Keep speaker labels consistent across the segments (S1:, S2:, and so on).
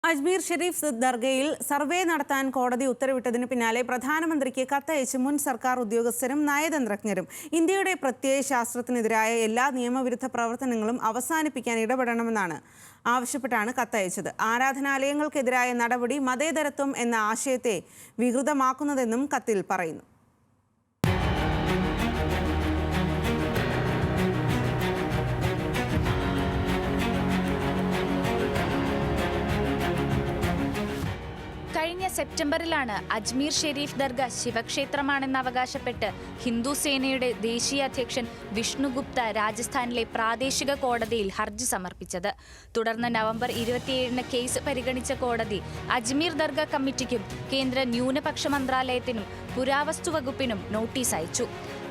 S1: Ajmer Sharif ദർഗയിൽ survey നടത്താൻ കോടതി ഉത്തരവിട്ടതിന് പിന്നാലെ പ്രധാനമന്ത്രിക്ക് കത്തയച്ച് മുൻ സർക്കാർ ഉദ്യോഗസ്ഥരും നയതന്ത്രജ്ഞരും ഇന്ത്യയുടെ പ്രത്യയശാസ്ത്രത്തിനെതിരായ എല്ലാ നിയമവിരുദ്ധ പ്രവർത്തനങ്ങളും അവസാനിപ്പിക്കാൻ ഇടപെടണമെന്നാണ് ആവശ്യപ്പെട്ടാണ് കത്തയച്ചത്. ആരാധനാലയങ്ങൾക്കെതിരായ നടപടി മതേതരത്വം എന്ന ആശയത്തെ വികൃതമാക്കുന്നതെന്നും കത്തിൽ പറയുന്നു.
S2: കഴിഞ്ഞ സെപ്റ്റംബറിലാണ് അജ്മീർ ഷെരീഫ് ദർഗ ശിവക്ഷേത്രമാണെന്ന് അവകാശപ്പെട്ട് ഹിന്ദു സേനയുടെ ദേശീയ അധ്യക്ഷൻ വിഷ്ണു ഗുപ്ത രാജസ്ഥാനിലെ പ്രാദേശിക കോടതിയിൽ ഹർജി സമർപ്പിച്ചത്. തുടർന്ന് നവംബർ 27-ന് കേസ് പരിഗണിച്ച കോടതി അജ്മീർ ദർഗ കമ്മിറ്റിക്കും കേന്ദ്ര ന്യൂനപക്ഷ മന്ത്രാലയത്തിനും പുരാവസ്തു വകുപ്പിനും നോട്ടീസ് അയച്ചു.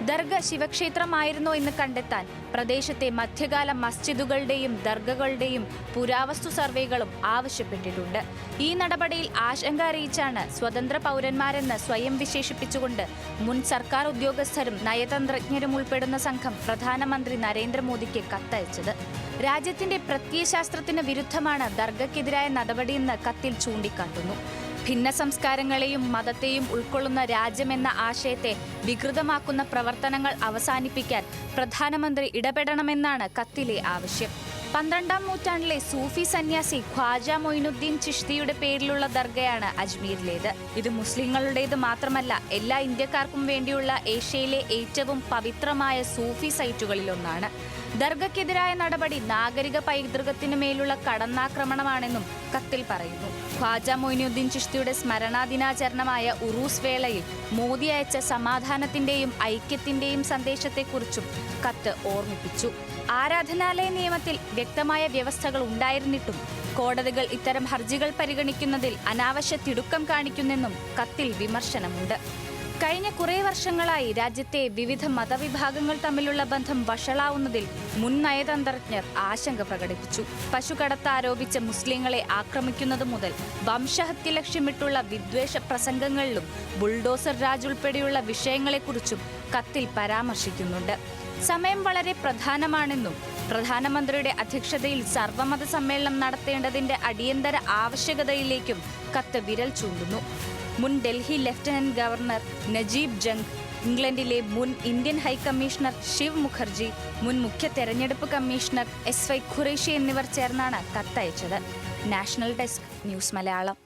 S2: ദർഗ ശിവക്ഷേത്രമായിരുന്നോ എന്ന് കണ്ടെത്താൻ പ്രദേശത്തെ മധ്യകാല മസ്ജിദുകളുടെയും ദർഗകളുടെയും പുരാവസ്തു സർവേകളും ആവശ്യപ്പെട്ടിട്ടുണ്ട്. ഈ നടപടിയിൽ ആശങ്ക അറിയിച്ചാണ് സ്വതന്ത്ര പൗരന്മാരെന്ന് സ്വയം വിശേഷിപ്പിച്ചുകൊണ്ട് മുൻ സർക്കാർ ഉദ്യോഗസ്ഥരും നയതന്ത്രജ്ഞരും ഉൾപ്പെടുന്ന സംഘം പ്രധാനമന്ത്രി നരേന്ദ്രമോദിക്ക് കത്തയച്ചത്. രാജ്യത്തിന്റെ പ്രത്യയശാസ്ത്രത്തിന് വിരുദ്ധമാണ് ദർഗയ്ക്കെതിരായ നടപടിയെന്ന് കത്തിൽ ചൂണ്ടിക്കാട്ടുന്നു. ഭിന്ന സംസ്കാരങ്ങളെയും മതത്തെയും ഉൾക്കൊള്ളുന്ന രാജ്യമെന്ന ആശയത്തെ വികൃതമാക്കുന്ന പ്രവർത്തനങ്ങൾ അവസാനിപ്പിക്കാൻ പ്രധാനമന്ത്രി ഇടപെടണമെന്നാണ് കത്തിലെ ആവശ്യം. 12-ാം നൂറ്റാണ്ടിലെ സൂഫി സന്യാസി ഖ്വാജ മൊയിനുദ്ദീൻ ചിഷ്തിയുടെ പേരിലുള്ള ദർഗയാണ് അജ്മീരിലേത്. ഇത് മുസ്ലിങ്ങളുടേത് മാത്രമല്ല, എല്ലാ ഇന്ത്യക്കാർക്കും വേണ്ടിയുള്ള ഏഷ്യയിലെ ഏറ്റവും പവിത്രമായ സൂഫി സൈറ്റുകളിലൊന്നാണ്. ദർഗയ്ക്കെതിരായ നടപടി നാഗരിക പൈതൃകത്തിനു മേലുള്ള കടന്നാക്രമണമാണെന്നും കത്തിൽ പറയുന്നു. ഖ്വാജ മൊയിനുദ്ദീൻ ചിഷ്തിയുടെ സ്മരണാ ദിനാചരണമായ ഉറൂസ് വേളയിൽ മോദി അയച്ച സമാധാനത്തിന്റെയും ഐക്യത്തിന്റെയും സന്ദേശത്തെക്കുറിച്ചും കത്ത് ഓർമ്മിപ്പിച്ചു. ആരാധനാലയ നിയമത്തിൽ വ്യക്തമായ വ്യവസ്ഥകൾ ഉണ്ടായിരുന്നിട്ടും കോടതികൾ ഇത്തരം ഹർജികൾ പരിഗണിക്കുന്നതിൽ അനാവശ്യ തിടുക്കം കാണിക്കുന്നെന്നും കത്തിൽ വിമർശനമുണ്ട്. കഴിഞ്ഞ കുറേ വർഷങ്ങളായി രാജ്യത്തെ വിവിധ മതവിഭാഗങ്ങൾ തമ്മിലുള്ള ബന്ധം വഷളാവുന്നതിൽ മുൻ നയതന്ത്രജ്ഞർ ആശങ്ക പ്രകടിപ്പിച്ചു. പശുകടത്ത് ആരോപിച്ച് മുസ്ലിങ്ങളെ ആക്രമിക്കുന്നത് മുതൽ വംശഹത്യ ലക്ഷ്യമിട്ടുള്ള വിദ്വേഷ പ്രസംഗങ്ങളിലും ബുൾഡോസർ രാജ് ഉൾപ്പെടെയുള്ള വിഷയങ്ങളെക്കുറിച്ചും കത്തിൽ പരാമർശിക്കുന്നുണ്ട്. സമയം വളരെ പ്രധാനമാണെന്നും പ്രധാനമന്ത്രിയുടെ അധ്യക്ഷതയിൽ സർവ്വമത സമ്മേളനം നടത്തേണ്ടതിന്റെ അടിയന്തര ആവശ്യകതയിലേക്കും കത്ത് വിരൽ ചൂണ്ടുന്നു. മുൻ ഡൽഹി ലഫ്റ്റനന്റ് ഗവർണർ നജീബ് ജംഗ്, ഇംഗ്ലണ്ടിലെ മുൻ ഇന്ത്യൻ ഹൈക്കമ്മീഷണർ ശിവ് മുഖർജി, മുൻ മുഖ്യ തെരഞ്ഞെടുപ്പ് കമ്മീഷണർ SY ഖുറേഷി എന്നിവർ ചേർന്നാണ് കത്തയച്ചത്. National desk, news Malayalam.